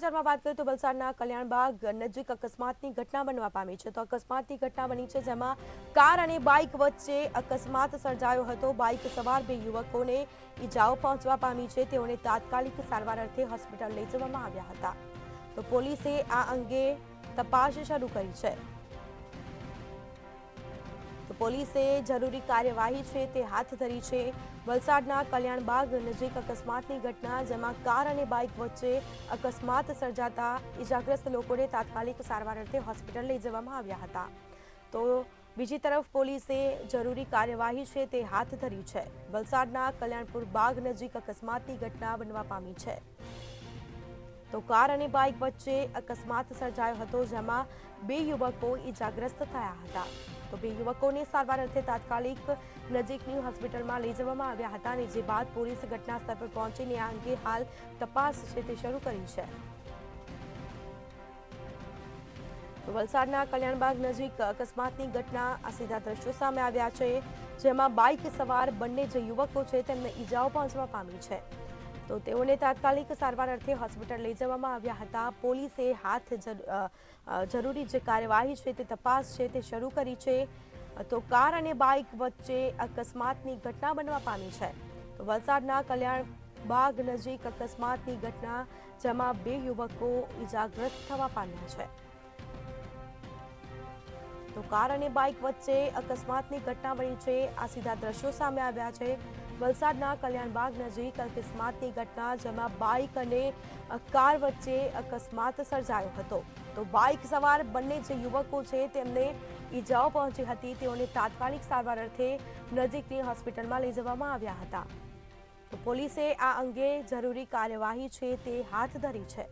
સમાચારમાં વાત કરીએ તો વલસાડના કલ્યાણબાગ નજીક અકસ્માતની ઘટના બનવા પામી છે. તો અકસ્માતની ઘટના બની છે જેમાં કાર અને બાઇક વચ્ચે અકસ્માત સર્જાયો હતો. બાઇક સવાર બે યુવકોને ઈજાઓ પહોંચવા પામી છે. તેઓને તાત્કાલિક સારવાર અર્થે હોસ્પિટલ લઈ જવામાં આવ્યા હતા. તો પોલીસે આ અંગે તપાસ શરૂ કરી છે. તો પોલીસે જરૂરી કાર્યવાહી છે તે હાથ ધરી છે. વલસાડના કલ્યાણબાગ નજીક અકસ્માતની ઘટના જેમાં કાર અને બાઇક વચ્ચે અકસ્માત સર્જાતા ઇજાગ્રસ્ત લોકોને તાત્કાલિક સારવાર અર્થે હોસ્પિટલ લઈ જવામાં આવ્યા હતા. તો બીજી તરફ પોલીસે જરૂરી કાર્યવાહી છે તે હાથ ધરી છે. વલસાડના કલ્યાણપુર બાગ નજીક અકસ્માતની ઘટના બનવા પામી છે. તો કાર અને બાઇક વચ્ચે અકસ્માત સર્જાયો હતો જેમાં બે યુવકો ઇજાગ્રસ્ત થયા હતા. તો બે યુવકોને સારવાર અર્થે તાત્કાલિક નજીકની હોસ્પિટલમાં લઈ જવામાં આવ્યા હતા અને જે બાદ પોલીસ ઘટના સ્થળ પર પહોંચીને આ અંગે હાલ તપાસ છે તે શરૂ કરી છે. તો વલસાડના કલ્યાણબાગ નજીક અકસ્માતની ઘટના આ સીધા દ્રશ્યો સામે આવ્યા છે જેમાં બાઇક સવાર બંને જે યુવકો છે તેમને ઈજાઓ પહોંચવા પામી છે. તો તેઓને તાત્કાલિક સારવાર અર્થે હોસ્પિટલ લઈ જવામાં આવ્યા હતા. પોલીસે જરૂરી જે કાર્યવાહી છે તે તપાસ છે તે શરૂ કરી છે. તો કાર અને બાઇક વચ્ચે અકસ્માતની ઘટના બનવા પામી છે. તો વલસાડના કલ્યાણબાગ નજીક અકસ્માતની ઘટના જેમાં બે યુવકો ઈજાગ્રસ્ત થવા પામ્યા છે. તો કાર અને બાઇક વચ્ચે અકસ્માતની ઘટના બની છે. આ સીધા દ્રશ્યો સામે આવ્યા છે. વલસાડના કલ્યાણબાગ નજીક અકસ્માતની ઘટના જેમાં બાઇક અને કાર વચ્ચે અકસ્માત સર્જાયો હતો. તો બાઇક સવાર બંને જે યુવકો છે તેમને ઈજાઓ પહોંચી હતી. તેઓને તાત્કાલિક સારવાર અર્થે નજીકની હોસ્પિટલમાં લઈ જવામાં આવ્યા હતા. તો પોલીસે આ અંગે જરૂરી કાર્યવાહી છે તે હાથ ધરી છે.